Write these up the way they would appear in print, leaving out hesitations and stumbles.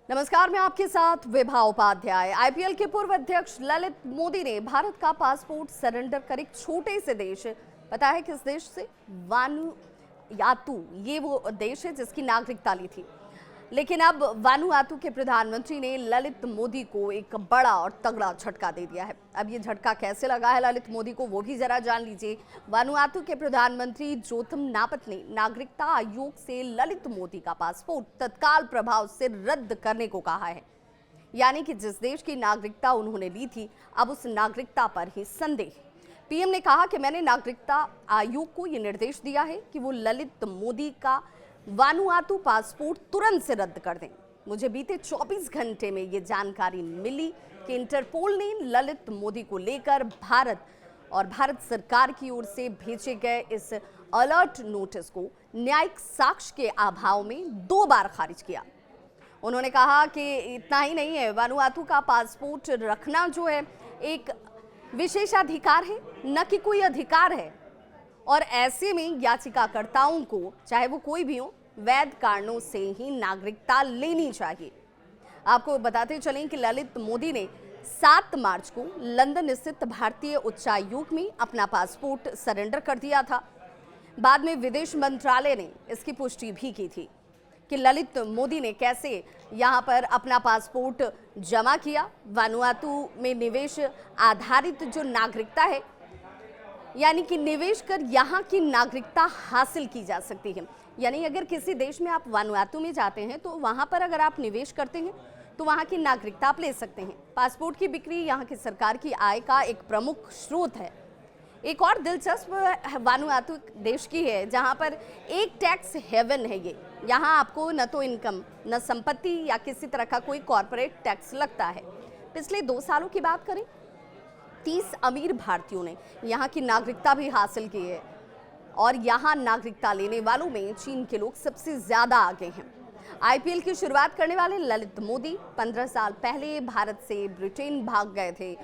नमस्कार, मैं आपके साथ विभा उपाध्याय। आईपीएल के पूर्व अध्यक्ष ललित मोदी ने भारत का पासपोर्ट सरेंडर कर एक छोटे से देश, पता है किस देश से? वानुआतू, ये वो देश है जिसकी नागरिकता ली थी। लेकिन अब वानुआतू के प्रधानमंत्री ने ललित मोदी को एक बड़ा और तगड़ा झटका दे दिया है। अब ये झटका कैसे लगा है ललित मोदी को, वो भी जरा जान लीजिए। वानुआतू के प्रधानमंत्री जोथम नापत ने नागरिकता आयोग से ललित मोदी का पासपोर्ट तत्काल प्रभाव से रद्द करने को कहा है। यानी कि जिस देश की नागरिकता उन्होंने ली थी, अब उस नागरिकता पर ही संदेह। पीएम ने कहा कि मैंने नागरिकता आयोग को यह निर्देश दिया है कि वो ललित मोदी का वानुआतू पासपोर्ट तुरंत से रद्द कर दें। मुझे बीते 24 घंटे में ये जानकारी मिली कि इंटरपोल ने ललित मोदी को लेकर भारत और भारत सरकार की ओर से भेजे गए इस अलर्ट नोटिस को न्यायिक साक्ष्य के अभाव में 2 बार खारिज किया। उन्होंने कहा कि इतना ही नहीं है, वानुआतू का पासपोर्ट रखना जो है एक विशेषाधिकार है, न कि कोई अधिकार है। और ऐसे में याचिकाकर्ताओं को, चाहे वो कोई भी हो, वैध कारणों से ही नागरिकता लेनी चाहिए। आपको बताते चलें कि ललित मोदी ने 7 मार्च को लंदन स्थित भारतीय उच्चायोग में अपना पासपोर्ट सरेंडर कर दिया था। बाद में विदेश मंत्रालय ने इसकी पुष्टि भी की थी कि ललित मोदी ने कैसे यहां पर अपना पासपोर्ट जमा किया। वानुआतू में निवेश आधारित जो नागरिकता है, यानी कि निवेश कर यहाँ की नागरिकता हासिल की जा सकती है। यानी अगर किसी देश में आप वानुआतू में जाते हैं तो वहाँ पर अगर आप निवेश करते हैं तो वहाँ की नागरिकता आप ले सकते हैं। पासपोर्ट की बिक्री यहाँ की सरकार की आय का एक प्रमुख स्रोत है। एक और दिलचस्प वानुआतू देश की है जहाँ पर एक टैक्स हेवन है ये। यहाँ आपको न तो इनकम, न संपत्ति या किसी तरह का कोई कॉरपोरेट टैक्स लगता है। पिछले 2 सालों की बात करें, 30 अमीर भारतीयों ने यहाँ की नागरिकता भी हासिल की है और यहाँ नागरिकता लेने वालों में चीन के लोग सबसे ज्यादा आगे हैं। आईपीएल की शुरुआत करने वाले ललित मोदी 15 साल पहले भारत से ब्रिटेन भाग गए थे।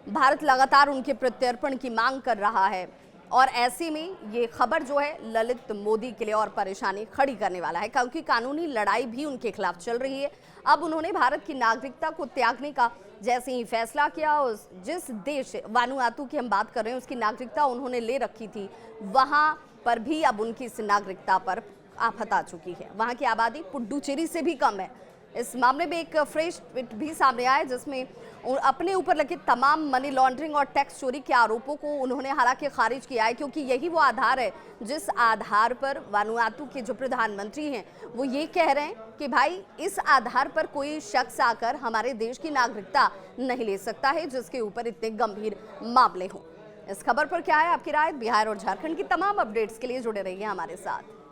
भारत लगातार उनके प्रत्यर्पण की मांग कर रहा है और ऐसे में ये खबर जो है ललित मोदी के लिए और परेशानी खड़ी करने वाला है, क्योंकि कानूनी लड़ाई भी उनके खिलाफ चल रही है। अब उन्होंने भारत की नागरिकता को त्यागने का जैसे ही फैसला किया, उस जिस देश वानुआतू की हम बात कर रहे हैं उसकी नागरिकता उन्होंने ले रखी थी, वहां पर भी अब उनकी इस नागरिकता पर आफत आ चुकी है। वहां की आबादी पुडुचेरी से भी कम है। इस मामले में एक फ्रेश ट्वीट भी सामने आया जिसमें अपने ऊपर लगे तमाम मनी लॉन्ड्रिंग और टैक्स चोरी के आरोपों को उन्होंने हालांकि खारिज किया है, क्योंकि यही वो आधार है जिस आधार पर वानुआतू के जो प्रधानमंत्री हैं वो ये कह रहे हैं कि भाई इस आधार पर कोई शख्स आकर हमारे देश की नागरिकता नहीं ले सकता है जिसके ऊपर इतने गंभीर मामले हों। इस खबर पर क्या है आपकी राय? बिहार और झारखंड की तमाम अपडेट्स के लिए जुड़े रहिए हमारे साथ।